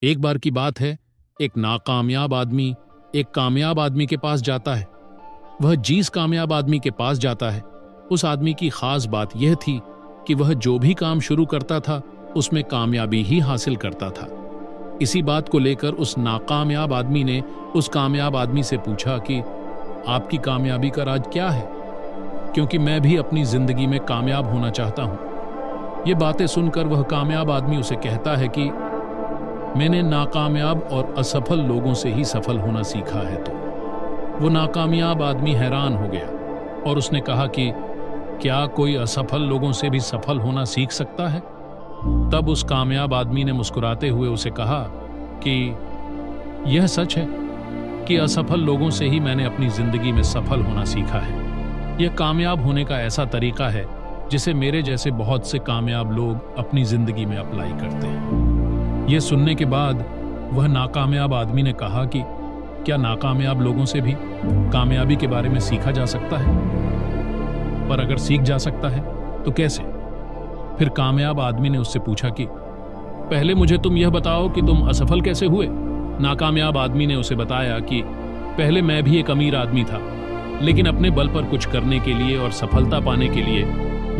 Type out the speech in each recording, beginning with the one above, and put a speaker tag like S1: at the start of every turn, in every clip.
S1: एक बार की बात है, एक नाकामयाब आदमी एक कामयाब आदमी के पास जाता है। वह जिस कामयाब आदमी के पास जाता है, उस आदमी की खास बात यह थी कि वह जो भी काम शुरू करता था उसमें कामयाबी ही हासिल करता था। इसी बात को लेकर उस नाकामयाब आदमी ने उस कामयाब आदमी से पूछा कि आपकी कामयाबी का राज क्या है, क्योंकि मैं भी अपनी जिंदगी में कामयाब होना चाहता हूं। ये बातें सुनकर वह कामयाब आदमी उसे कहता है कि मैंने नाकामयाब और असफल लोगों से ही सफल होना सीखा है। तो वो नाकामयाब आदमी हैरान हो गया और उसने कहा कि क्या कोई असफल लोगों से भी सफल होना सीख सकता है? तब उस कामयाब आदमी ने मुस्कुराते हुए उसे कहा कि यह सच है कि असफल लोगों से ही मैंने अपनी जिंदगी में सफल होना सीखा है। यह कामयाब होने का ऐसा तरीका है जिसे मेरे जैसे बहुत से कामयाब लोग अपनी जिंदगी में अप्लाई करते हैं। यह सुनने के बाद वह नाकामयाब आदमी ने कहा कि क्या नाकामयाब लोगों से भी कामयाबी के बारे में सीखा जा सकता है? पर अगर सीख जा सकता है तो कैसे? फिर कामयाब आदमी ने उससे पूछा कि पहले मुझे तुम यह बताओ कि तुम असफल कैसे हुए। नाकामयाब आदमी ने उसे बताया कि पहले मैं भी एक अमीर आदमी था, लेकिन अपने बल पर कुछ करने के लिए और सफलता पाने के लिए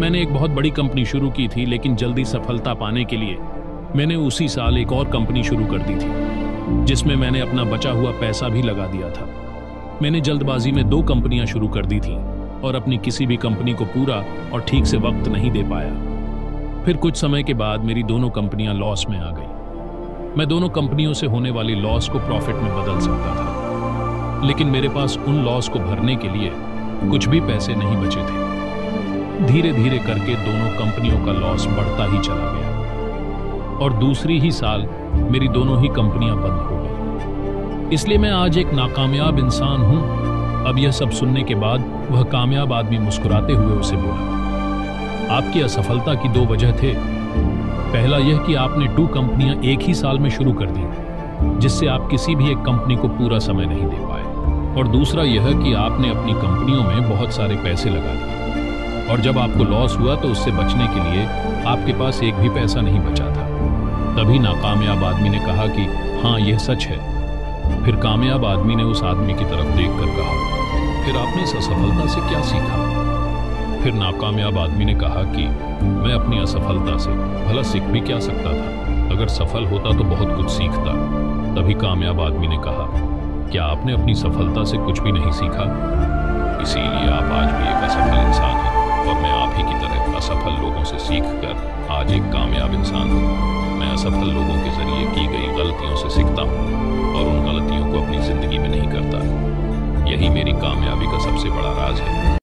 S1: मैंने एक बहुत बड़ी कंपनी शुरू की थी, लेकिन जल्दी सफलता पाने के लिए मैंने उसी साल एक और कंपनी शुरू कर दी थी, जिसमें मैंने अपना बचा हुआ पैसा भी लगा दिया था। मैंने जल्दबाजी में 2 कंपनियां शुरू कर दी थीं और अपनी किसी भी कंपनी को पूरा और ठीक से वक्त नहीं दे पाया। फिर कुछ समय के बाद मेरी दोनों कंपनियां लॉस में आ गई। मैं दोनों कंपनियों से होने वाली लॉस को प्रॉफिट में बदल सकता था, लेकिन मेरे पास उन लॉस को भरने के लिए कुछ भी पैसे नहीं बचे थे। धीरे धीरे करके दोनों कंपनियों का लॉस बढ़ता ही चला गया और दूसरी ही साल मेरी दोनों ही कंपनियां बंद हो गई। इसलिए मैं आज एक नाकामयाब इंसान हूं। अब यह सब सुनने के बाद वह कामयाब आदमी मुस्कुराते हुए उसे बोला, आपकी असफलता की 2 वजह थे। पहला यह कि आपने 2 कंपनियां एक ही साल में शुरू कर दी, जिससे आप किसी भी एक कंपनी को पूरा समय नहीं दे पाए, और दूसरा यह कि आपने अपनी कंपनियों में बहुत सारे पैसे लगा दिए और जब आपको लॉस हुआ तो उससे बचने के लिए आपके पास एक भी पैसा नहीं बचा था। तभी नाकामयाब आदमी ने कहा कि हाँ, यह सच है। फिर कामयाब आदमी ने उस आदमी की तरफ देखकर कहा, फिर आपने इस असफलता से क्या सीखा? फिर नाकामयाब आदमी ने कहा कि मैं अपनी असफलता से भला सीख भी क्या सकता था, अगर सफल होता तो बहुत कुछ सीखता। तभी कामयाब आदमी ने कहा, क्या आपने अपनी सफलता से कुछ भी नहीं सीखा? इसीलिए आप आज भी एक असफल इंसान हैं और मैं आप ही की तरह असफल लोगों से सीखकर आज एक कामयाब इंसान हूँ। मैं असफल लोगों के जरिए की गई गलतियों से सीखता हूँ और उन गलतियों को अपनी जिंदगी में नहीं करता। यही मेरी कामयाबी का सबसे बड़ा राज है।